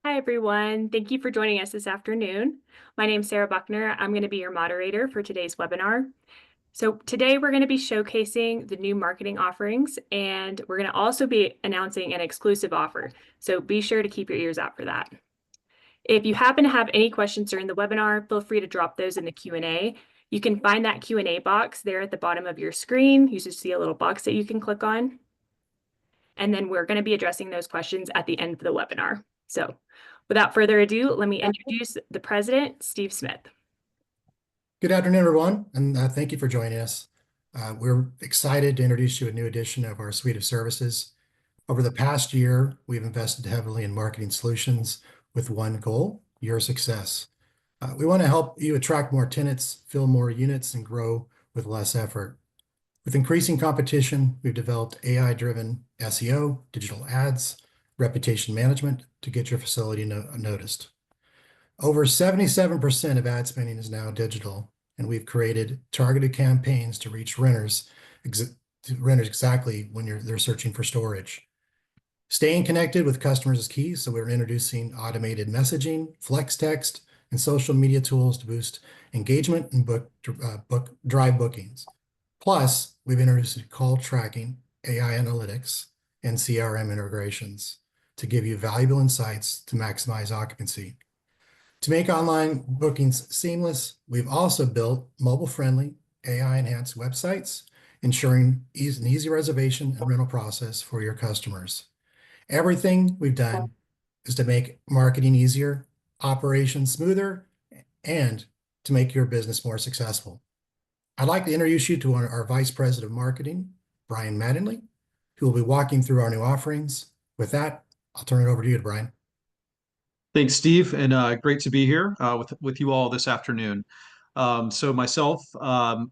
Hi, everyone. Thank you for joining us this afternoon. My name is Sarah Buckner. I'm going to be your moderator for today's webinar. So today we're going to be showcasing the new marketing offerings, and we're going to also be announcing an exclusive offer. So be sure to keep your ears out for that. If you happen to have any questions during the webinar, feel free to drop those in the Q&A. You can find that Q&A box there at the bottom of your screen. You should see a little box that you can click on. And then we're going to be addressing those questions at the end of the webinar. So without further ado, let me introduce the president, Steve Smith. Good afternoon, everyone, and thank you for joining us. We're excited to introduce you a new edition of our suite of services. Over the past year, we've invested heavily in marketing solutions with one goal, your success. We want to help you attract more tenants, fill more units, and grow with less effort. With increasing competition, we've developed AI-driven SEO, digital ads, reputation management to get your facility noticed. Over 77% of ad spending is now digital, and we've created targeted campaigns to reach renters exactly when they're searching for storage. Staying connected with customers is key, so we're introducing automated messaging, flex text, and social media tools to boost engagement and drive bookings. Plus, we've introduced call tracking, AI analytics, and CRM integrations to give you valuable insights to maximize occupancy. To make online bookings seamless, we've also built mobile-friendly, AI-enhanced websites, ensuring an easy reservation and rental process for your customers. Everything we've done is to make marketing easier, operations smoother, and to make your business more successful. I'd like to introduce you to our Vice President of Marketing, Brian Mattingly, who will be walking through our new offerings. With that, I'll turn it over to you, Brian. Thanks, Steve, and great to be here with you all this afternoon. So myself,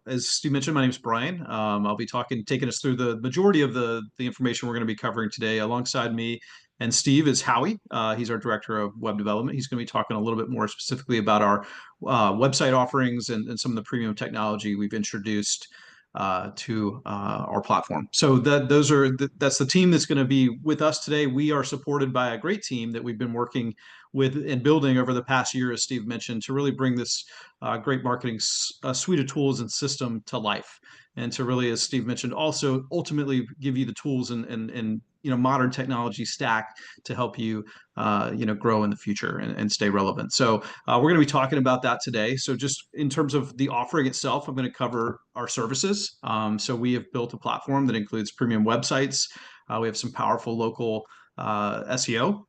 as Steve mentioned, my name is Brian. I'll be taking us through the majority of the information we're going to be covering today. Alongside me and Steve is Howie. He's our Director of Web Development. He's going to be talking a little bit more specifically about our website offerings and some of the premium technology we've introduced to our platform. So that's the team that's going to be with us today. We are supported by a great team that we've been working with and building over the past year, as Steve mentioned, to really bring this great marketing suite of tools and system to life, and to really, as Steve mentioned, also ultimately give you the tools and modern technology stack to help you grow in the future and stay relevant. So we're going to be talking about that today. So just in terms of the offering itself, I'm going to cover our services. So we have built a platform that includes premium websites. We have some powerful local SEO,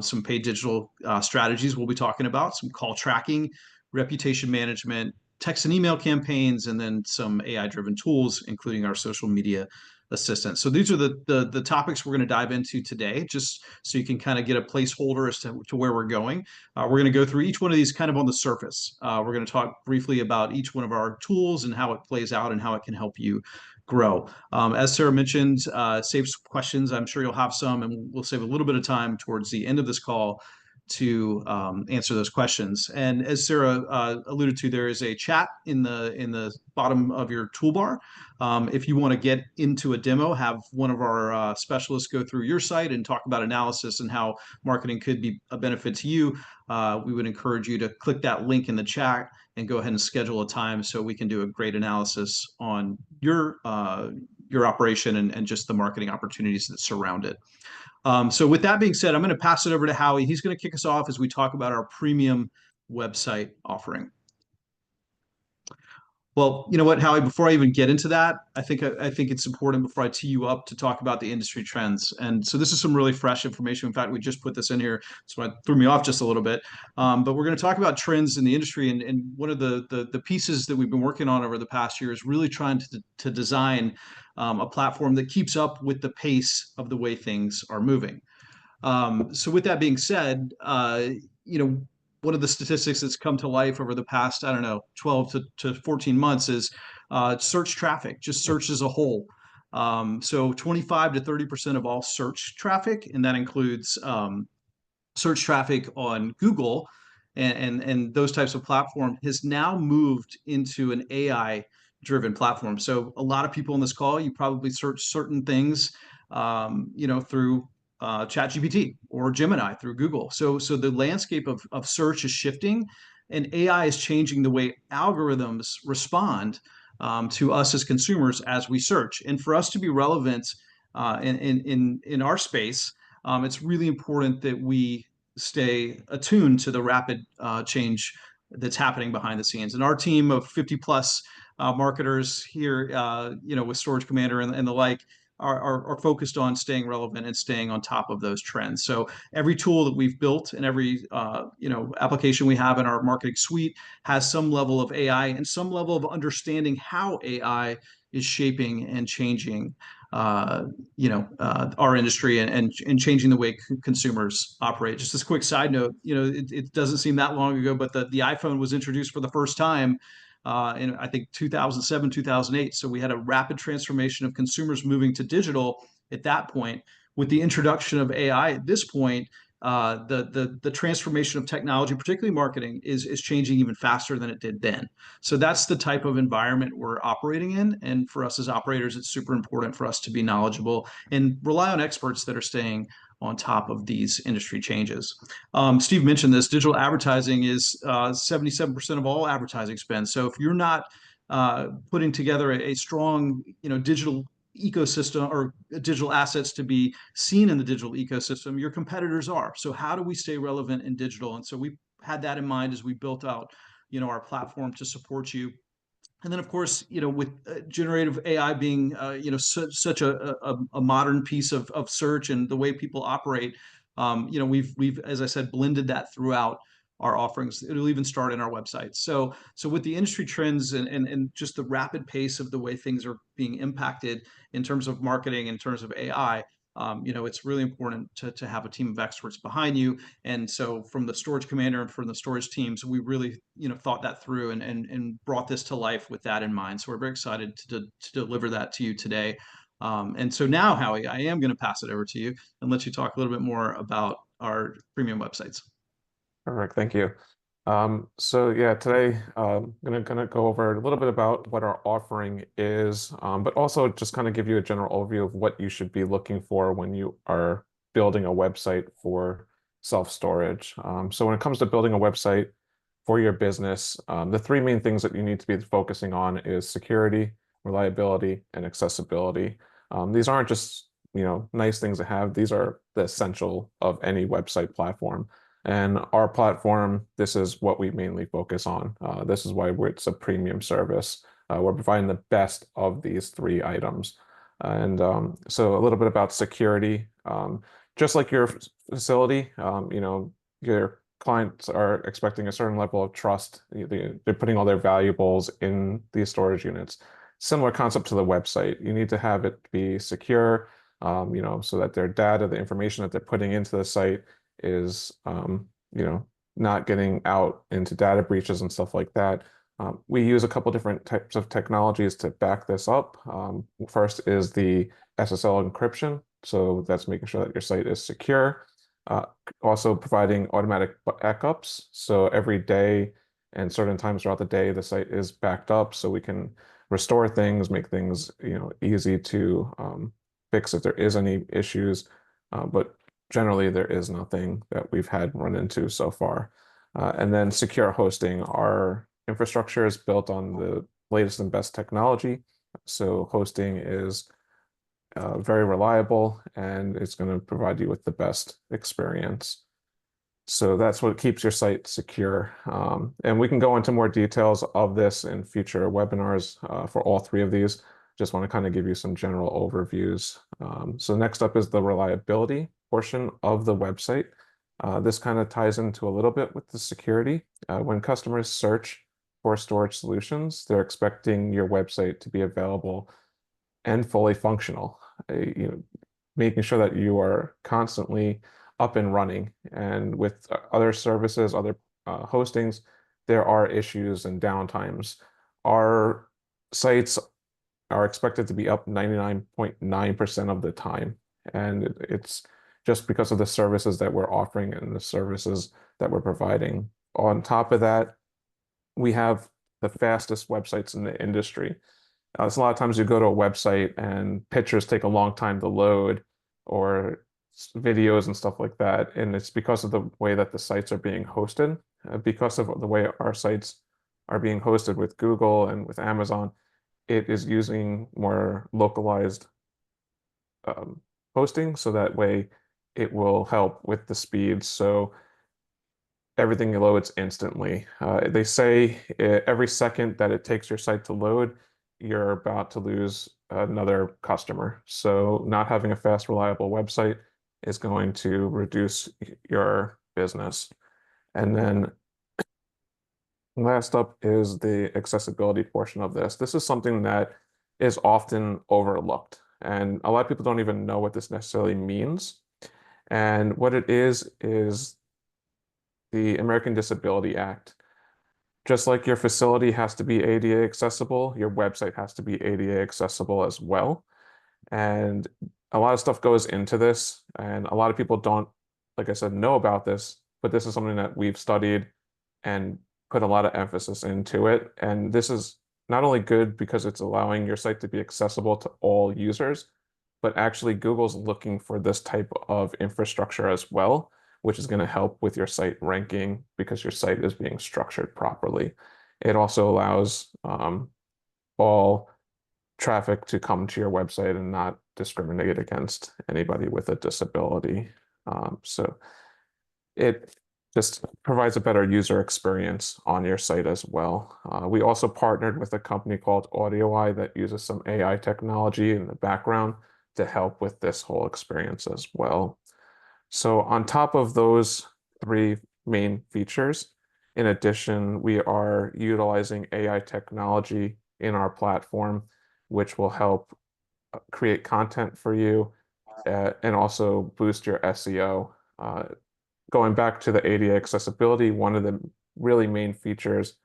some paid digital strategies we'll be talking about, some call tracking, reputation management, text and email campaigns, and then some AI-driven tools, including our social media assistant. So these are the topics we're going to dive into today, just so you can kind of get a placeholder as to where we're going. We're going to go through each one of these kind of on the surface. We're going to talk briefly about each one of our tools and how it plays out and how it can help you grow. As Sarah mentioned, save some questions. I'm sure you'll have some, and we'll save a little bit of time towards the end of this call to answer those questions. And as Sarah alluded to, there is a chat in the bottom of your toolbar. If you want to get into a demo, have one of our specialists go through your site and talk about analysis and how marketing could be a benefit to you, we would encourage you to click that link in the chat and go ahead and schedule a time so we can do a great analysis on your operation and just the marketing opportunities that surround it. So with that being said, I'm going to pass it over to Howie. He's going to kick us off as we talk about our premium website offering. Well, you know what, Howie, before I even get into that, I think it's important before I tee you up to talk about the industry trends. And so this is some really fresh information. In fact, we just put this in here, so it threw me off just a little bit. But we're going to talk about trends in the industry. And one of the pieces that we've been working on over the past year is really trying to design a platform that keeps up with the pace of the way things are moving. So with that being said, one of the statistics that's come to life over the past, 12 to 14 months is search traffic, just search as a whole. So 25 to 30% of all search traffic, and that includes search traffic on Google and those types of platform, has now moved into an AI-driven platform. So a lot of people on this call, you probably search certain things, through ChatGPT or Gemini through Google. So the landscape of search is shifting, and AI is changing the way algorithms respond to us as consumers as we search. And for us to be relevant in our space, it's really important that we stay attuned to the rapid change that's happening behind the scenes. And our team of 50 plus marketers here, with Storage Commander and the like, are focused on staying relevant and staying on top of those trends. So every tool that we've built and every application we have in our marketing suite has some level of AI and some level of understanding how AI is shaping and changing our industry and changing the way consumers operate. Just as a quick side note, it doesn't seem that long ago, but the iPhone was introduced for the first time in I think 2007, 2008. So we had a rapid transformation of consumers moving to digital at that point. With the introduction of AI at this point, the transformation of technology, particularly marketing, is changing even faster than it did then. So that's the type of environment we're operating in. And for us as operators, it's super important for us to be knowledgeable and rely on experts that are staying on top of these industry changes. Steve mentioned this, digital advertising is 77% of all advertising spend. So if you're not putting together a strong, digital ecosystem or digital assets to be seen in the digital ecosystem, your competitors are. So how do we stay relevant in digital? And so we had that in mind as we built out, our platform to support you. And then, of course, with generative AI being, such a modern piece of search and the way people operate, we've, as I said, blended that throughout our offerings. It'll even start in our website. So with the industry trends and just the rapid pace of the way things are being impacted in terms of marketing, in terms of AI, it's really important to have a team of experts behind you. And so from the Storage Commander and from the storage teams, we really, thought that through and brought this to life with that in mind. So we're very excited to deliver that to you today. And so now, Howie, I am going to pass it over to you and let you talk a little bit more about our premium websites. Perfect, thank you. So yeah, today I'm gonna go over a little bit about what our offering is, but also just kind of give you a general overview of what you should be looking for when you are building a website for self-storage. So when it comes to building a website for your business, the three main things that you need to be focusing on is security, reliability, and accessibility. These aren't just nice things to have. These are the essential of any website platform. And our platform, this is what we mainly focus on. This is why it's a premium service. We're providing the best of these three items. And so a little bit about security. Just like your facility, your clients are expecting a certain level of trust. They're putting all their valuables in these storage units. Similar concept to the website. You need to have it be secure, so that their data, the information that they're putting into the site is not getting out into data breaches and stuff like that. We use a couple different types of technologies to back this up. First is the SSL encryption, so that's making sure that your site is secure. Also providing automatic backups, so every day and certain times throughout the day the site is backed up, so we can restore things, make things easy to fix if there is any issues. But generally, there is nothing that we've had run into so far. And then secure hosting. Our infrastructure is built on the latest and best technology. So hosting is very reliable and it's going to provide you with the best experience. So that's what keeps your site secure. And we can go into more details of this in future webinars for all three of these. Just want to kind of give you some general overviews. So next up is the reliability portion of the website. This kind of ties into a little bit with the security. When customers search for storage solutions, they're expecting your website to be available and fully functional. Making sure that you are constantly up and running. And with other services, other hostings, there are issues and downtimes. Our sites are expected to be up 99.9% of the time. And it's just because of the services that we're offering and the services that we're providing. On top of that, we have the fastest websites in the industry. So a lot of times you go to a website and pictures take a long time to load, or videos and stuff like that. And it's because of the way that the sites are being hosted, because of the way our sites are being hosted with Google and with Amazon, it is using more localized hosting, so that way it will help with the speed. So everything loads instantly. They say every second that it takes your site to load, you're about to lose another customer. So not having a fast, reliable website is going to reduce your business. And then last up is the accessibility portion of this. This is something that is often overlooked, and a lot of people don't even know what this necessarily means. And what it is the American Disability Act. Just like your facility has to be ADA accessible, your website has to be ADA accessible as well. And a lot of stuff goes into this, and a lot of people don't, like I said, know about this, but this is something that we've studied and put a lot of emphasis into it. And this is not only good because it's allowing your site to be accessible to all users, but actually Google's looking for this type of infrastructure as well, which is going to help with your site ranking because your site is being structured properly. It also allows all traffic to come to your website and not discriminate against anybody with a disability. So it just provides a better user experience on your site as well. We also partnered with a company called AudioEye that uses some AI technology in the background to help with this whole experience as well. So on top of those three main features, in addition, we are utilizing AI technology in our platform, which will help create content for you and also boost your SEO. Going back to the ADA accessibility, one of the really main features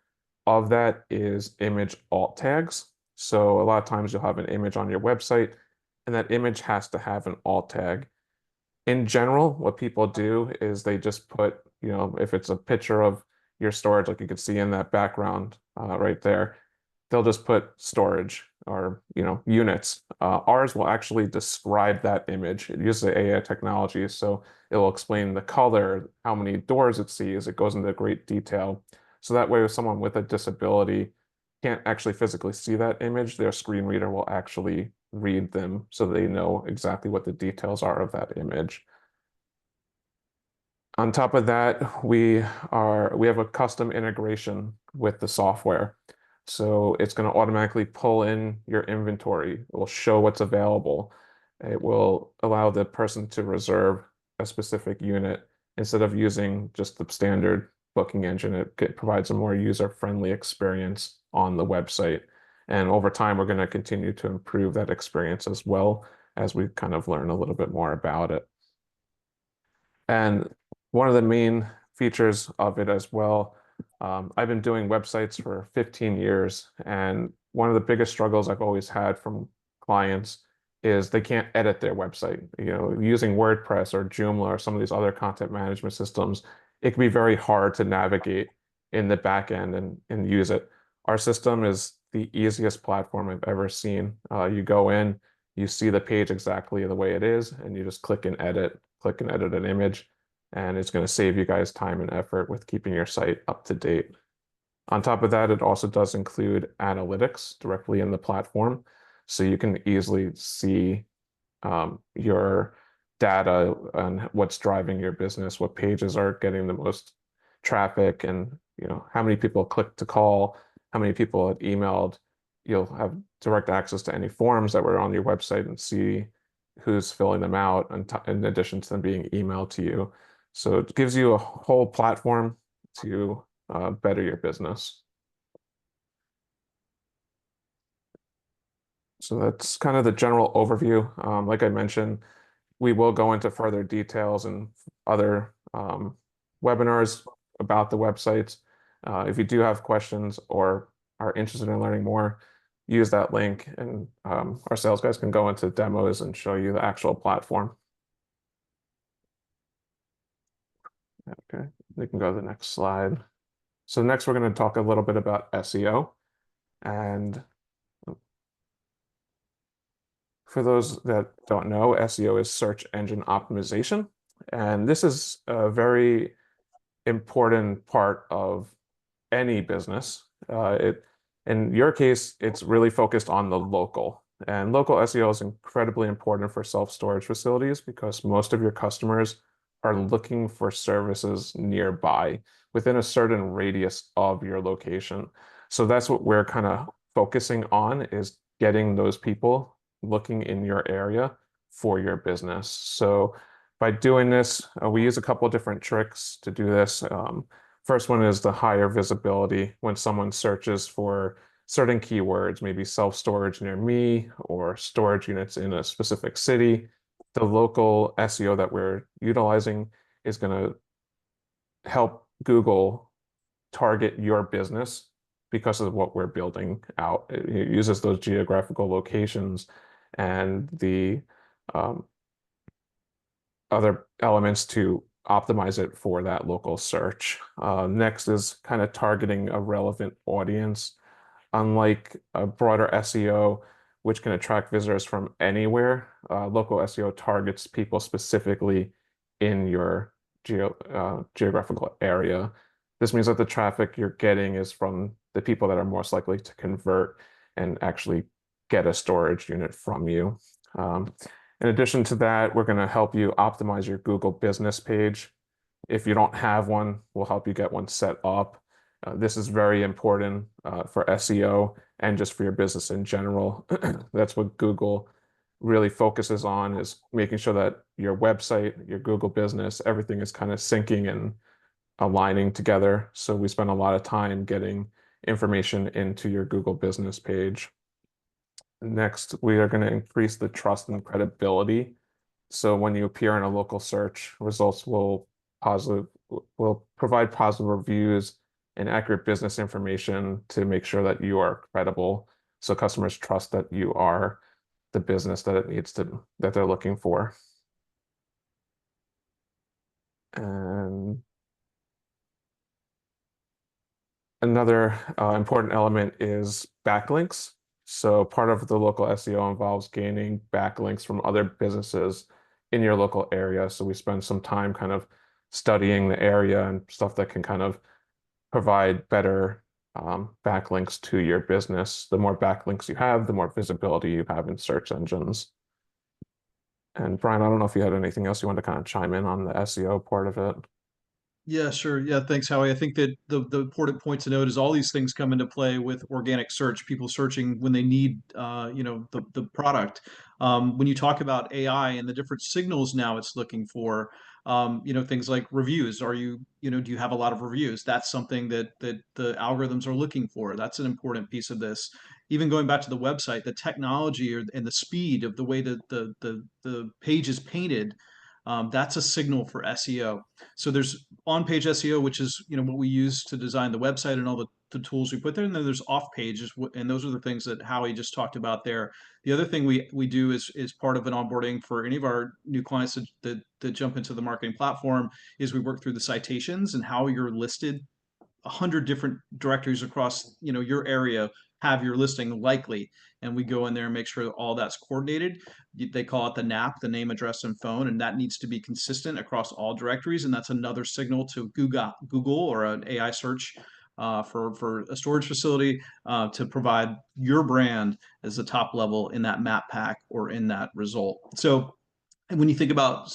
of that is image alt tags. So a lot of times you'll have an image on your website, and that image has to have an alt tag. In general, what people do is they just put, if it's a picture of your storage, like you can see in that background right there, they'll just put storage or, units. Ours will actually describe that image. It uses AI technology, so it will explain the color, how many doors it sees. It goes into great detail. So that way, if someone with a disability can't actually physically see that image, their screen reader will actually read them so they know exactly what the details are of that image. On top of that, we have a custom integration with the software. So it's going to automatically pull in your inventory. It will show what's available. It will allow the person to reserve a specific unit instead of using just the standard booking engine. It provides a more user-friendly experience on the website. And over time, we're going to continue to improve that experience as well as we kind of learn a little bit more about it. And one of the main features of it as well, I've been doing websites for 15 years, and one of the biggest struggles I've always had from clients is they can't edit their website. Using WordPress or Joomla or some of these other content management systems, it can be very hard to navigate in the back end and use it. Our system is the easiest platform I've ever seen. You go in, you see the page exactly the way it is, and you just click and edit an image, and it's going to save you guys time and effort with keeping your site up to date. On top of that, it also does include analytics directly in the platform, so you can easily see your data and what's driving your business, what pages are getting the most traffic, and how many people clicked to call, how many people had emailed. You'll have direct access to any forms that were on your website and see who's filling them out, in addition to them being emailed to you. So it gives you a whole platform to better your business. So that's kind of the general overview. Like I mentioned, we will go into further details and other webinars about the websites. If you do have questions or are interested in learning more, use that link, and our sales guys can go into demos and show you the actual platform. Okay, we can go to the next slide. So next we're going to talk a little bit about SEO. And For those that don't know, SEO is search engine optimization. And this is a very important part of any business. In your case, it's really focused on the local. And local SEO is incredibly important for self-storage facilities because most of your customers are looking for services nearby within a certain radius of your location. So that's what we're kind of focusing on is getting those people looking in your area for your business. So by doing this, we use a couple of different tricks to do this. First one is the higher visibility when someone searches for certain keywords, maybe self-storage near me or storage units in a specific city. The local SEO that we're utilizing is going to help Google target your business because of what we're building out. It uses those geographical locations and the um, other elements to optimize it for that local search. Next is kind of targeting a relevant audience. Unlike a broader SEO, which can attract visitors from anywhere, local SEO targets people specifically in your geographical area. This means that the traffic you're getting is from the people that are most likely to convert and actually get a storage unit from you. In addition to that, we're going to help you optimize your Google business page. If you don't have one, we'll help you get one set up. This is very important for SEO and just for your business in general. That's what Google really focuses on is making sure that your website, your Google business, everything is kind of syncing and aligning together. So we spend a lot of time getting information into your Google business page. Next, we are going to increase the trust and credibility. So when you appear in a local search, results will provide positive reviews and accurate business information to make sure that you are credible. So customers trust that you are the business that they're looking for. And another important element is backlinks. So part of the local SEO involves gaining backlinks from other businesses in your local area. So we spend some time kind of studying the area and stuff that can kind of provide better backlinks to your business. The more backlinks you have, the more visibility you have in search engines. And Brian, I don't know if you had anything else you want to kind of chime in on the SEO part of it. Yeah, sure. Yeah, thanks, Howie. I think that the important point to note is all these things come into play with organic search, people searching when they need the product. When you talk about AI and the different signals now it's looking for, things like reviews. Are you, do you have a lot of reviews? That's something that the algorithms are looking for. That's an important piece of this. Even going back to the website, the technology and the speed of the way that the page is painted, that's a signal for SEO. So there's on-page SEO, which is what we use to design the website and all the tools we put there, and then there's off-page, and those are the things that Howie just talked about there. The other thing we do is part of an onboarding for any of our new clients that jump into the marketing platform is we work through the citations and how you're listed 100 different directories across your area have your listing likely, and we go in there and make sure that all that's coordinated. They call it the NAP, the name, address, and phone, and that needs to be consistent across all directories, and that's another signal to Google or an AI search for a storage facility to provide your brand as the top level in that map pack or in that result. So and when you think about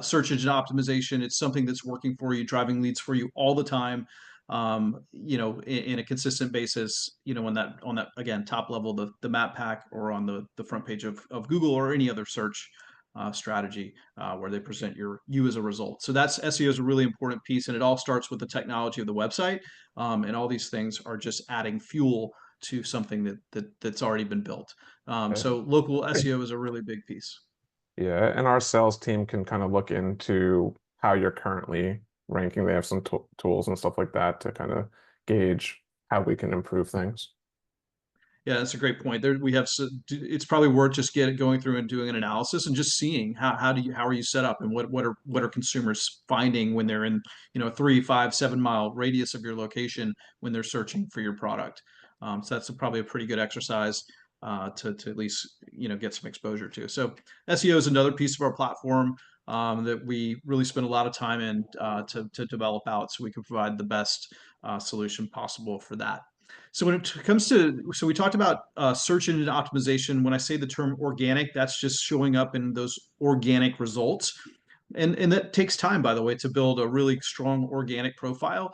search engine optimization, it's something that's working for you, driving leads for you all the time, in a consistent basis, on that again, top level, the map pack or on the front page of Google or any other search strategy where they present you as a result. So that's SEO is a really important piece, and it all starts with the technology of the website. And all these things are just adding fuel to something that's already been built. Okay. So local SEO is a really big piece. Yeah, and our sales team can kind of look into how you're currently ranking. They have some tools and stuff like that to kind of gauge how we can improve things. Yeah, that's a great point. There we have. It's probably worth just going through and doing an analysis and just seeing how are you set up and what are consumers finding when they're in 3, 5, 7 mile radius of your location when they're searching for your product. So that's probably a pretty good exercise. to at least get some exposure to. So SEO is another piece of our platform that we really spend a lot of time in to develop out, so we can provide the best solution possible for that. So when it comes to, so we talked about search engine optimization. When I say the term organic, that's just showing up in those organic results. And that takes time, by the way, to build a really strong organic profile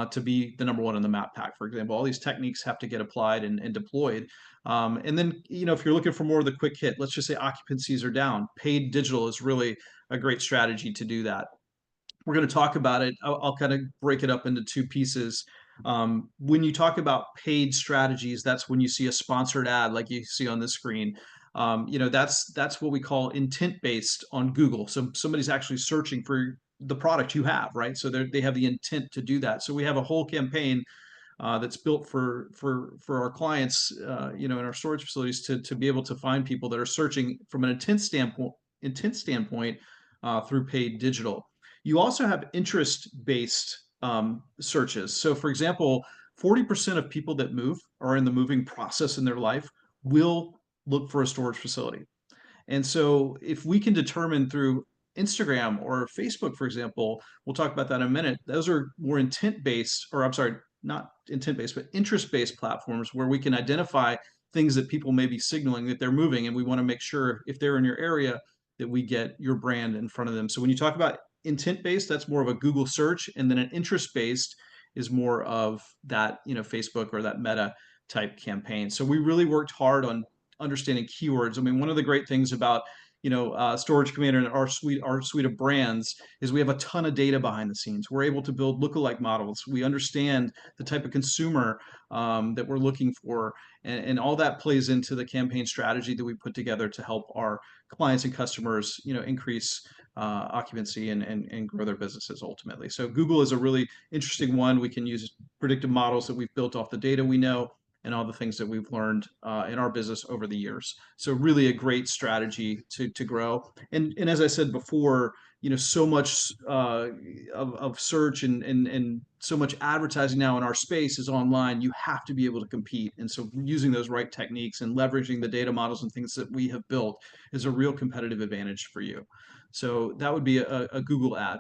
to be the number one in the map pack, for example. All these techniques have to get applied and deployed. And then, if you're looking for more of the quick hit, let's just say occupancies are down. Paid digital is really a great strategy to do that. We're going to talk about it. I'll kind of break it up into two pieces. When you talk about paid strategies, that's when you see a sponsored ad like you see on the screen. That's what we call intent based on Google. So somebody's actually searching for the product you have, right? So they have the intent to do that. So we have a whole campaign that's built for our clients, in our storage facilities to be able to find people that are searching from an intent standpoint through paid digital. You also have interest-based searches. So, for example, 40% of people that move are in the moving process in their life will look for a storage facility. And so if we can determine through Instagram or Facebook, for example, we'll talk about that in a minute, those are more intent-based, or I'm sorry, not intent-based, but interest-based platforms where we can identify things that people may be signaling that they're moving. And we want to make sure if they're in your area that we get your brand in front of them. So when you talk about intent-based, that's more of a Google search. And then an interest-based is more of that, Facebook or that Meta type campaign. So we really worked hard on understanding keywords. I mean, one of the great things about Storage Commander and our suite of brands is we have a ton of data behind the scenes. We're able to build lookalike models. We understand the type of consumer that we're looking for, and all that plays into the campaign strategy that we put together to help our clients and customers, increase occupancy and grow their businesses ultimately. So Google is a really interesting one. We can use predictive models that we've built off the data we know and all the things that we've learned in our business over the years. So really a great strategy to grow. And as I said before, so much of search and so much advertising now in our space is online. You have to be able to compete. And so using those right techniques and leveraging the data models and things that we have built is a real competitive advantage for you. So that would be a Google ad.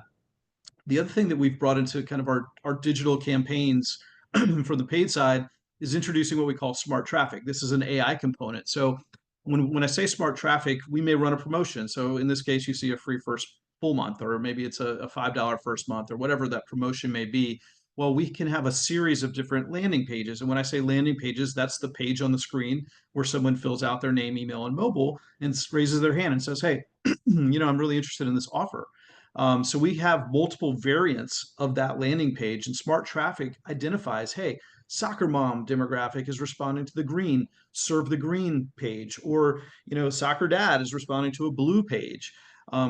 The other thing that we've brought into kind of our digital campaigns from the paid side is introducing what we call smart traffic. This is an AI component. So when I say smart traffic, we may run a promotion. So in this case, you see a free first full month, or maybe it's a $5 first month, or whatever that promotion may be. Well, we can have a series of different landing pages. And when I say landing pages, that's the page on the screen where someone fills out their name, email, and mobile and raises their hand and says, hey, I'm really interested in this offer. So we have multiple variants of that landing page, and smart traffic identifies, hey, soccer mom demographic is responding to the green, serve the green page, or soccer dad is responding to a blue page.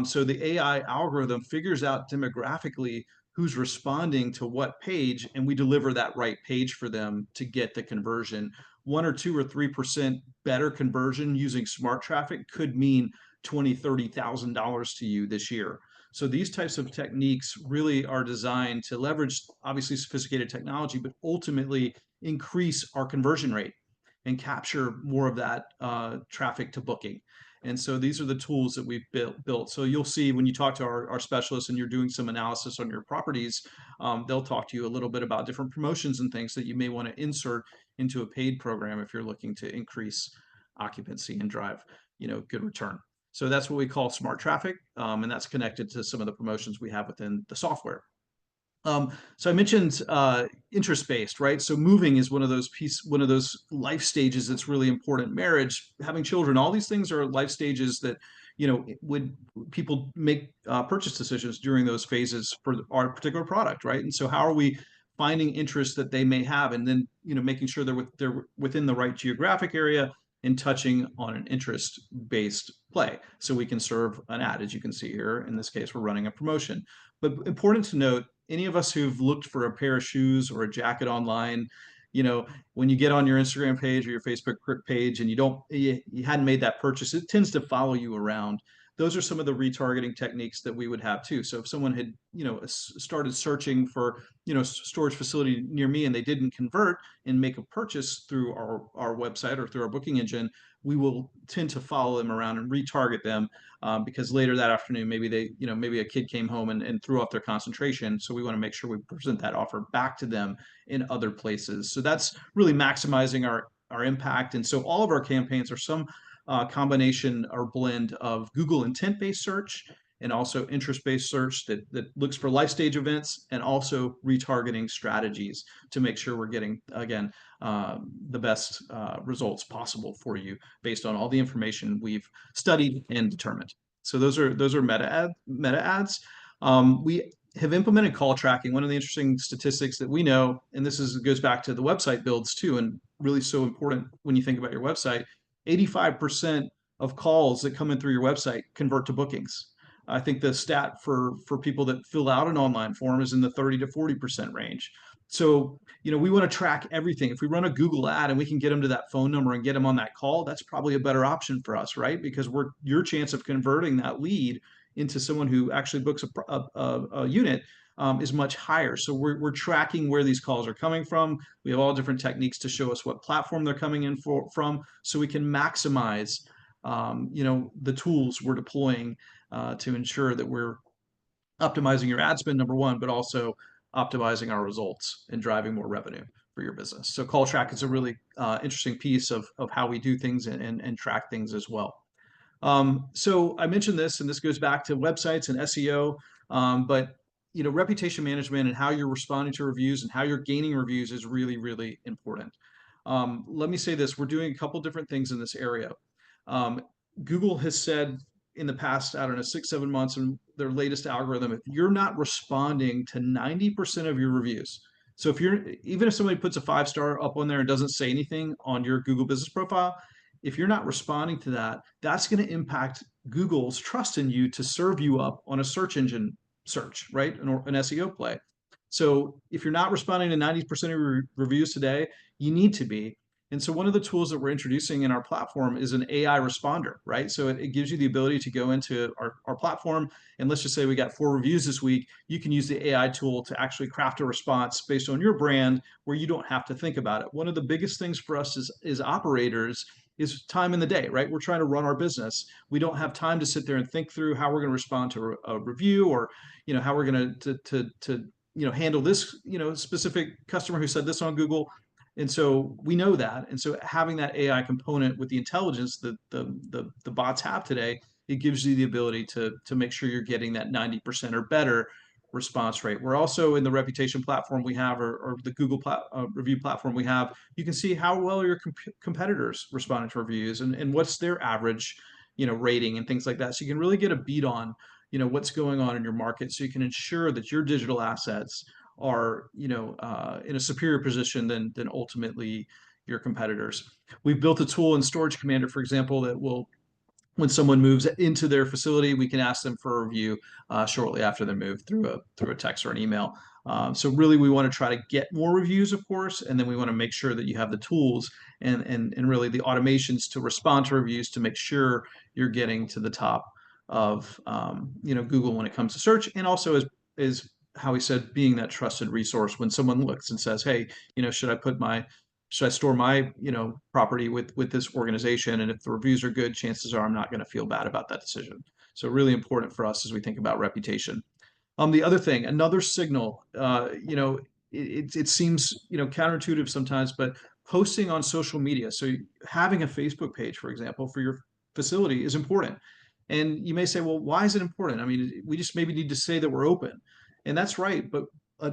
So the AI algorithm figures out demographically who's responding to what page, and we deliver that right page for them to get the conversion. 1 or 2 or 3% better conversion using smart traffic could mean $20,000-$30,000 to you this year. So these types of techniques really are designed to leverage obviously sophisticated technology, but ultimately increase our conversion rate and capture more of that traffic to booking. And so these are the tools that we've built. So you'll see when you talk to our specialists and you're doing some analysis on your properties, they'll talk to you a little bit about different promotions and things that you may want to insert into a paid program if you're looking to increase occupancy and drive, good return. So that's what we call smart traffic, and that's connected to some of the promotions we have within the software. So I mentioned interest-based, right? So moving is one of those life stages that's really important. Marriage, having children, all these things are life stages that would people make purchase decisions during those phases for our particular product, right? And so how are we finding interests that they may have, and then making sure they're within the right geographic area and touching on an interest-based play, so we can serve an ad. As you can see here, in this case, we're running a promotion. But important to note, any of us who've looked for a pair of shoes or a jacket online, when you get on your Instagram page or your Facebook page and you hadn't made that purchase, it tends to follow you around. those are some of the retargeting techniques that we would have too. So if someone had, started searching for, storage facility near me and they didn't convert and make a purchase through our website or through our booking engine, we will tend to follow them around and retarget them, because later that afternoon, maybe a kid came home and threw off their concentration. So we want to make sure we present that offer back to them in other places. So that's really maximizing our impact. And so all of our campaigns are some combination or blend of Google intent-based search and also interest-based search that looks for life stage events, and also retargeting strategies to make sure we're getting, again, the best results possible for you based on all the information we've studied and determined. So those are meta ads. We have implemented call tracking. One of the interesting statistics that we know, and goes back to the website builds too, and really so important when you think about your website, 85% of calls that come in through your website convert to bookings. I think the stat for people that fill out an online form is in the 30 to 40% range. So, we want to track everything. If we run a Google ad and we can get them to that phone number and get them on that call, that's probably a better option for us, right? Because your chance of converting that lead into someone who actually books a unit is much higher. So we're tracking where these calls are coming from. We have all different techniques to show us what platform they're coming in from, so we can maximize, the tools we're deploying to ensure that we're optimizing your ad spend, number one, but also optimizing our results and driving more revenue for your business. So call track is a really interesting piece of how we do things and track things as well. So I mentioned this, and this goes back to websites and SEO, but reputation management and how you're responding to reviews and how you're gaining reviews is really, really important. Let me say this: we're doing a couple different things in this area. Google has said in the past, I don't know, 6, 7 months in their latest algorithm, if you're not responding to 90% of your reviews, so even if somebody puts a 5-star up on there and doesn't say anything on your Google business profile, if you're not responding to that, that's going to impact Google's trust in you to serve you up on a search engine search, right? An SEO play. So if you're not responding to 90% of your reviews today, you need to be. And so one of the tools that we're introducing in our platform is an AI responder, right? So it gives you the ability to go into our platform, and let's just say we got 4 reviews this week. You can use the AI tool to actually craft a response based on your brand where you don't have to think about it. One of the biggest things for us is operators is time in the day, right? We're trying to run our business. We don't have time to sit there and think through how we're going to respond to a review, or how we're going to handle this specific customer who said this on Google. And so we know that. And so having that AI component with the intelligence that the bots have today, it gives you the ability to make sure you're getting that 90% or better response rate. We're also in the reputation platform we have, or the Google review platform we have. You can see how well your competitors responding to reviews, and what's their average rating and things like that. So you can really get a beat on what's going on in your market, so you can ensure that your digital assets are in a superior position than ultimately your competitors. We've built a tool in Storage Commander, for example, that will, when someone moves into their facility, we can ask them for a review shortly after they move through a text or an email. So really, we want to try to get more reviews, of course, and then we want to make sure that you have the tools and really the automations to respond to reviews to make sure you're getting to the top of Google when it comes to search, and also as how he said, being that trusted resource when someone looks and says, hey, should I store my property with this organization? And if the reviews are good, chances are I'm not going to feel bad about that decision. So really important for us as we think about reputation. The other thing, another signal, it seems counterintuitive sometimes, but posting on social media. So having a Facebook page, for example, for your facility is important. And you may say, well, why is it important? I mean, we just maybe need to say that we're open. And that's right, but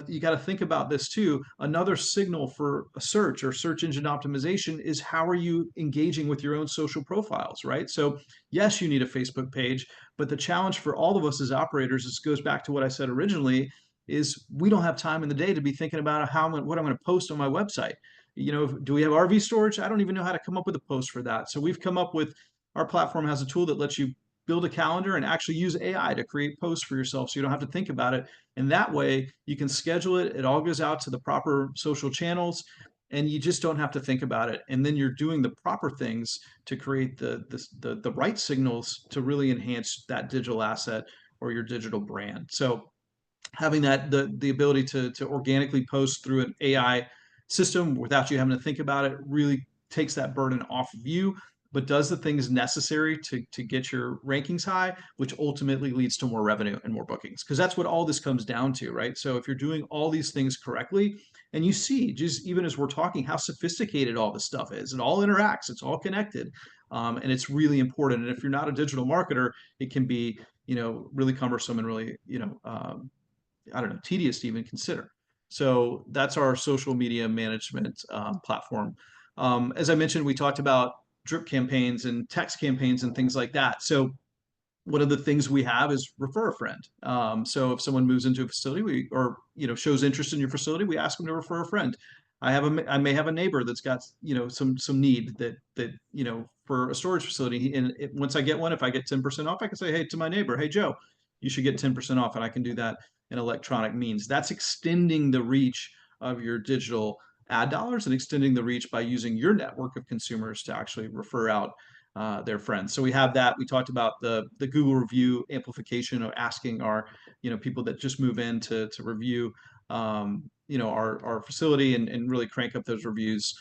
you got to think about this too. Another signal for a search or search engine optimization is how are you engaging with your own social profiles, right? So yes, you need a Facebook page, but the challenge for all of us as operators, this goes back to what I said originally, is we don't have time in the day to be thinking about what I'm going to post on my website. Do we have RV storage? I don't even know how to come up with a post for that. So we've come up with, our platform has a tool that lets you build a calendar and actually use AI to create posts for yourself, so you don't have to think about it. And that way you can schedule it. It all goes out to the proper social channels. and you just don't have to think about it. And then you're doing the proper things to create the right signals to really enhance that digital asset or your digital brand. So having that the ability to organically post through an AI system without you having to think about it really takes that burden off of you, but does the things necessary to get your rankings high, which ultimately leads to more revenue and more bookings. Because that's what all this comes down to, right? So if you're doing all these things correctly, and you see just even as we're talking how sophisticated all this stuff is, it all interacts, it's all connected, and it's really important. And if you're not a digital marketer, it can be really cumbersome and really I don't know, tedious to even consider. So that's our social media management platform. As I mentioned, we talked about drip campaigns and text campaigns and things like that. So one of the things we have is refer a friend. So if someone moves into a facility, or shows interest in your facility, we ask them to refer a friend. I may have a neighbor that's got some need that for a storage facility, and once I get one, if I get 10% off, I can say, hey, to my neighbor, hey Joe, you should get 10% off, and I can do that in electronic means. That's extending the reach of your digital ad dollars and extending the reach by using your network of consumers to actually refer out their friends. So we have that. We talked about the Google review amplification of asking our people that just move in to review our facility and really crank up those reviews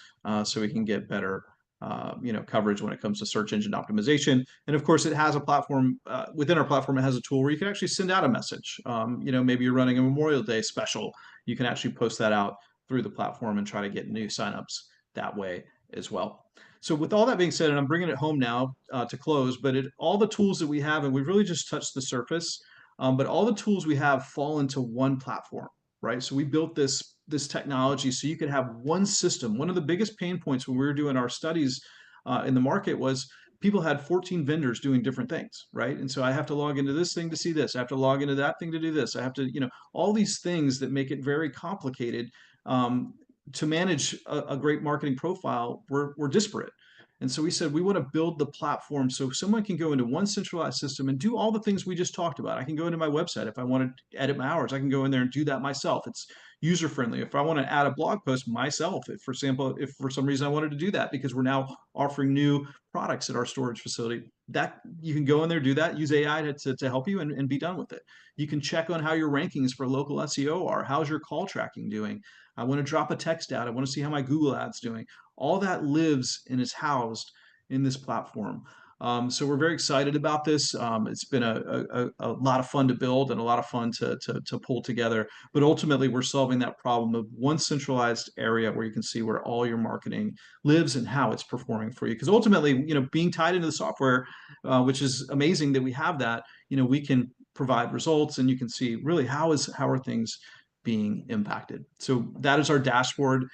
so we can get better coverage when it comes to search engine optimization. And of course, it has a platform within our platform. It has a tool where you can actually send out a message. Maybe you're running a Memorial Day special. You can actually post that out through the platform and try to get new signups that way as well. So with all that being said, and I'm bringing it home now to close, but all the tools that we have, and we've really just touched the surface, but all the tools we have fall into one platform, right? So we built this technology so you could have one system. One of the biggest pain points when we were doing our studies in the market was people had 14 vendors doing different things, right? And so I have to log into this thing to see this. I have to log into that thing to do this. I have to, all these things that make it very complicated. To manage a great marketing profile, we're disparate. And so we said we want to build the platform so someone can go into one centralized system and do all the things we just talked about. I can go into my website. If I want to edit my hours, I can go in there and do that myself. It's user friendly. If I want to add a blog post myself, if for some reason I wanted to do that because we're now offering new products at our storage facility, that you can go in there, do that, use AI to help you and be done with it. You can check on how your rankings for local SEO are. How's your call tracking doing? I want to drop a text out. I want to see how my Google ads doing. All that lives and is housed in this platform. So we're very excited about this. It's been a lot of fun to build and a lot of fun to pull together. But ultimately, we're solving that problem of one centralized area where you can see where all your marketing lives and how it's performing for you. Because ultimately, being tied into the software, which is amazing that we have that, we can provide results and you can see really how are things being impacted. So that is our dashboard.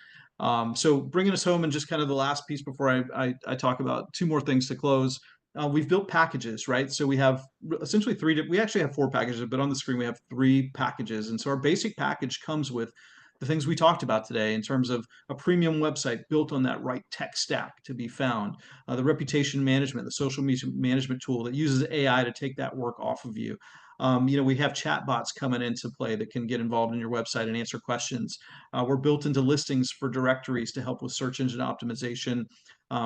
So bringing us home and just kind of the last piece before I talk about two more things to close. We've built packages, right? So we have essentially we actually have 4 packages, but on the screen we have 3 packages. And so our basic package comes with the things we talked about today in terms of a premium website built on that right tech stack to be found, the reputation management, the social media management tool that uses AI to take that work off of you. We have chat bots coming into play that can get involved in your website and answer questions. We're built into listings for directories to help with search engine optimization.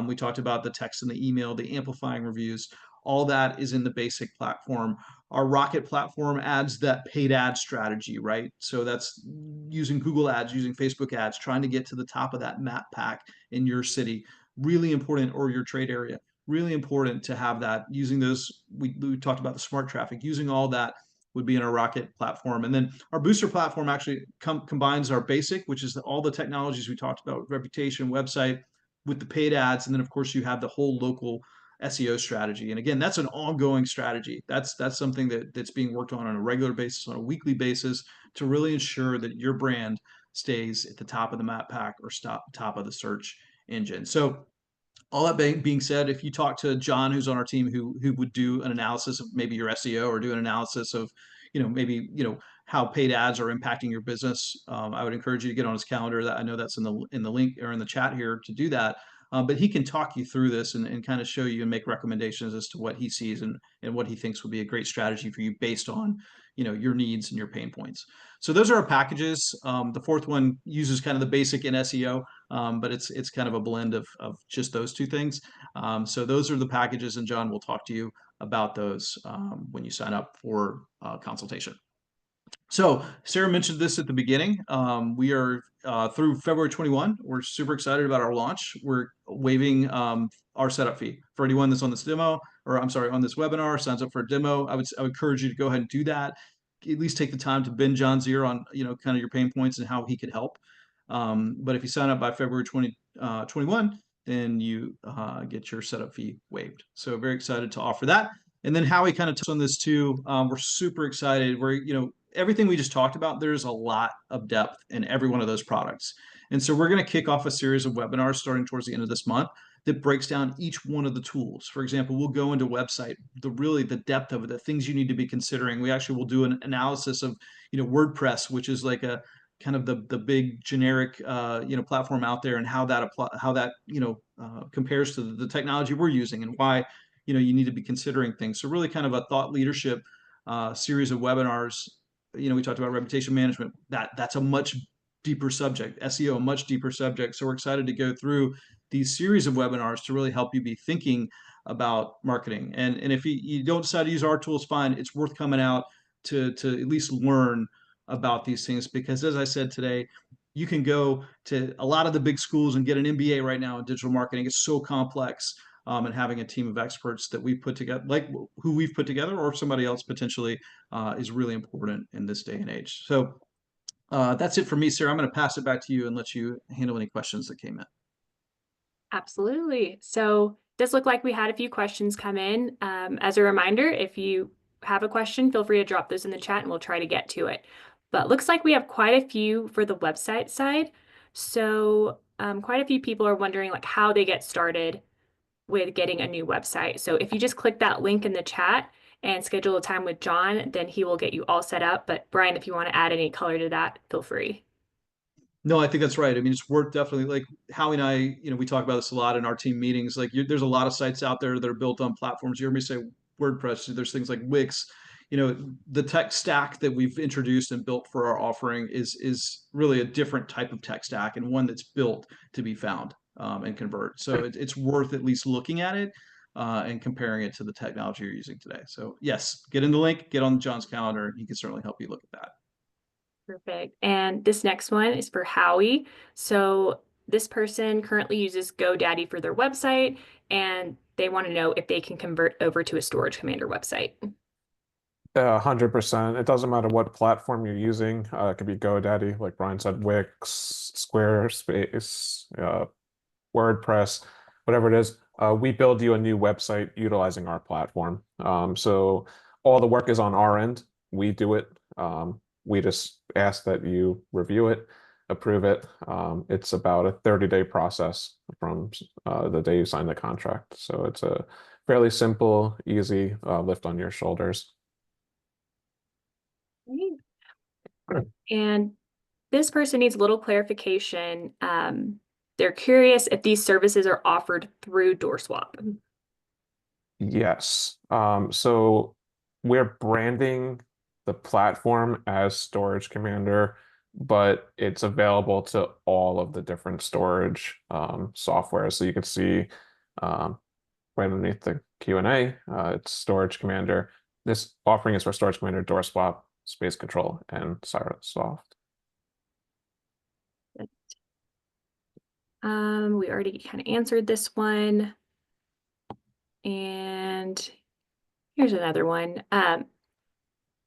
We talked about the text and the email, the amplifying reviews. All that is in the basic platform. Our Rocket platform adds that paid ad strategy, right? So that's using Google ads, using Facebook ads, trying to get to the top of that map pack in your city. Really important, or your trade area. Really important to have that. Using those, we talked about the smart traffic. Using all that would be in our Rocket platform. And then our Booster platform actually combines our basic, which is all the technologies we talked about, reputation, website, with the paid ads. And then, of course, you have the whole local SEO strategy. And again, that's an ongoing strategy. That's something that's being worked on a regular basis, on a weekly basis, to really ensure that your brand stays at the top of the map pack or top of the search engine. So all that being said, if you talk to John, who's on our team, who would do an analysis of maybe your SEO or do an analysis of, maybe how paid ads are impacting your business, I would encourage you to get on his calendar. That I know that's in the link or in the chat here to do that. but he can talk you through this and kind of show you and make recommendations as to what he sees and what he thinks would be a great strategy for you based on, your needs and your pain points. So those are our packages. The fourth one uses kind of the basic in SEO, but it's kind of a blend of just those two things. So those are the packages, and John will talk to you about those when you sign up for consultation. So Sarah mentioned this at the beginning. We are through February 21. We're super excited about our launch. We're waiving our setup fee for anyone that's on this demo, or I'm sorry, on this webinar, signs up for a demo. I would encourage you to go ahead and do that. At least take the time to bend John's ear on, kind of your pain points and how he could help. But if you sign up by February 2021, then you get your setup fee waived. So very excited to offer that. And then Howie kind of touched on this too. We're super excited. Everything we just talked about, there's a lot of depth in every one of those products. And so we're going to kick off a series of webinars starting towards the end of this month that breaks down each one of the tools. For example, we'll go into website, the depth of it, the things you need to be considering. We actually will do an analysis of, WordPress, which is like a kind of the big generic, platform out there, and how that compares to the technology we're using, and why, you need to be considering things. So really kind of a thought leadership series of webinars. We talked about reputation management. That's a much deeper subject. SEO, a much deeper subject. So we're excited to go through these series of webinars to really help you be thinking about marketing. And if you don't decide to use our tools, fine. It's worth coming out to at least learn about these things, because as I said today, you can go to a lot of the big schools and get an MBA right now in digital marketing. It's so complex. And having a team of experts that we put together, like who we've put together, or somebody else potentially, is really important in this day and age. So that's it for me, Sarah. I'm going to pass it back to you and let you handle any questions that came in. Absolutely. So it does look like we had a few questions come in. As a reminder, if you have a question, feel free to drop those in the chat and we'll try to get to it. But looks like we have quite a few for the website side. So quite a few people are wondering like how they get started with getting a new website. So if you just click that link in the chat and schedule a time with John, then he will get you all set up. But Brian, if you want to add any color to that, feel free. No, I think that's right. I mean, it's worth definitely, like Howie and I, we talk about this a lot in our team meetings. Like there's a lot of sites out there that are built on platforms. You heard me say WordPress. There's things like Wix. The tech stack that we've introduced and built for our offering is really a different type of tech stack, and one that's built to be found and convert. So it's worth at least looking at it and comparing it to the technology you're using today. So yes, get in the link, get on John's calendar. He can certainly help you look at that. Perfect. And this next one is for Howie. So this person currently uses GoDaddy for their website, and they want to know if they can convert over to a Storage Commander website. 100%. It doesn't matter what platform you're using. It could be GoDaddy, like Brian said, Wix, Squarespace, WordPress, whatever it is. We build you a new website utilizing our platform. So all the work is on our end. We do it. We just ask that you review it, approve it. It's about a 30-day process from the day you sign the contract. So it's a fairly simple, easy lift on your shoulders. And this person needs a little clarification. They're curious if these services are offered through DoorSwap. Yes. So we're branding the platform as Storage Commander, but it's available to all of the different storage software. So you can see right underneath the Q&A, it's Storage Commander. This offering is for Storage Commander, DoorSwap, Space Control, and CyraSoft. We already kind of answered this one. And here's another one.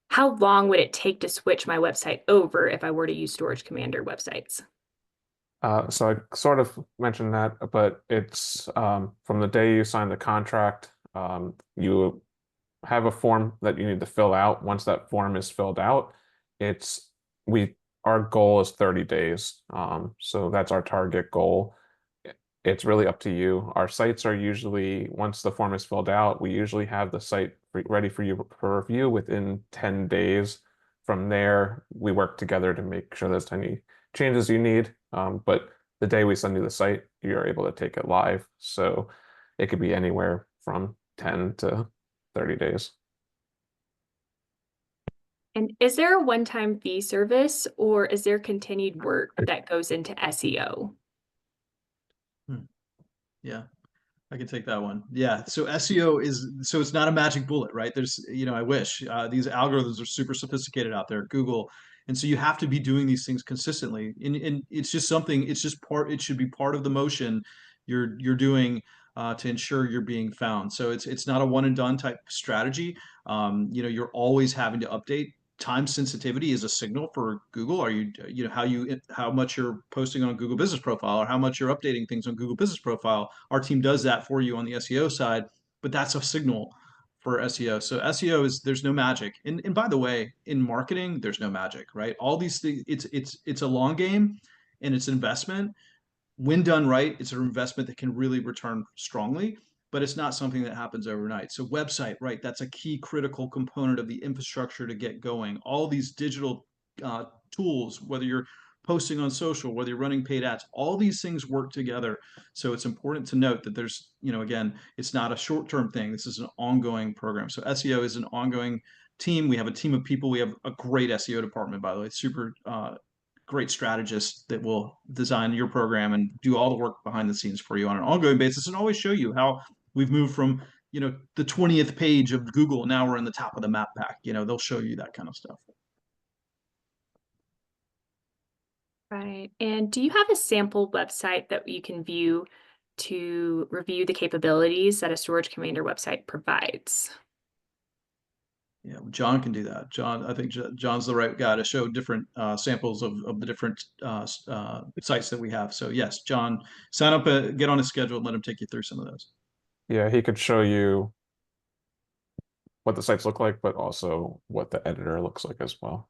How long would it take to switch my website over if I were to use Storage Commander websites? So I sort of mentioned that, but it's from the day you sign the contract, you have a form that you need to fill out. Once that form is filled out, our goal is 30 days. So that's our target goal. It's really up to you. Our sites are usually, once the form is filled out, we usually have the site ready for you for review within 10 days. From there, we work together to make sure there's any changes you need. But the day we send you the site, you're able to take it live. So it could be anywhere from 10 to 30 days. And is there a one-time fee service, or is there continued work that goes into SEO? Yeah, I can take that one. Yeah. So SEO so it's not a magic bullet, right? There's, I wish these algorithms are super sophisticated out there, Google. And so you have to be doing these things consistently. And it's just something, it should be part of the motion you're doing to ensure you're being found. So it's not a one and done type strategy. You're always having to update. Time sensitivity is a signal for Google. Are you, how much you're posting on Google Business Profile, or how much you're updating things on Google Business Profile. Our team does that for you on the SEO side, but that's a signal for SEO. So SEO there's no magic. And by the way, in marketing, there's no magic, right? All these things, it's a long game and it's an investment. When done right, it's an investment that can really return strongly, but it's not something that happens overnight. So website, right? That's a key critical component of the infrastructure to get going. All these digital tools, whether you're posting on social, whether you're running paid ads, all these things work together. So it's important to note that there's, again, it's not a short-term thing. This is an ongoing program. So SEO is an ongoing team. We have a team of people. We have a great SEO department, by the way, super great strategists that will design your program and do all the work behind the scenes for you on an ongoing basis, and always show you how we've moved from, the 20th page of Google. Now we're in the top of the map pack. They'll show you that kind of stuff. Right. And do you have a sample website that you can view to review the capabilities that a Storage Commander website provides? Yeah, John can do that. John, I think John's the right guy to show different samples of the different sites that we have. So yes, John, sign up, get on a schedule, and let him take you through some of those. Yeah, he could show you what the sites look like, but also what the editor looks like as well.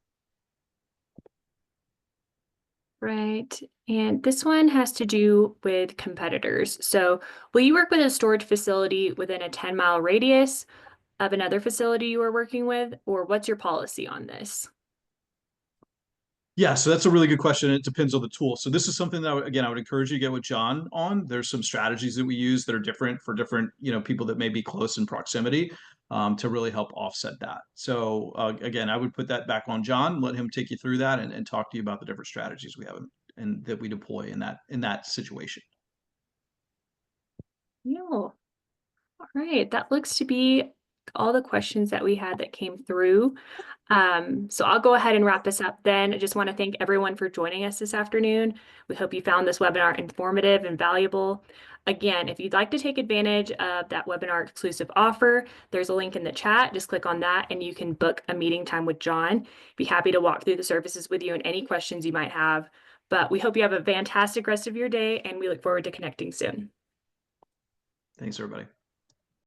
Right. And this one has to do with competitors. So will you work with a storage facility within a 10-mile radius of another facility you are working with, or what's your policy on this? Yeah, so that's a really good question. It depends on the tool. So this is something that, again, I would encourage you to get with John on. There's some strategies that we use that are different for different, people that may be close in proximity, to really help offset that. So again, I would put that back on John, let him take you through that and talk to you about the different strategies we have and that we deploy in that situation. Yeah. All right. That looks to be all the questions that we had that came through. So I'll go ahead and wrap this up then. I just want to thank everyone for joining us this afternoon. We hope you found this webinar informative and valuable. Again, if you'd like to take advantage of that webinar exclusive offer, there's a link in the chat. Just click on that and you can book a meeting time with John. Be happy to walk through the services with you and any questions you might have. But we hope you have a fantastic rest of your day and we look forward to connecting soon. Thanks, everybody.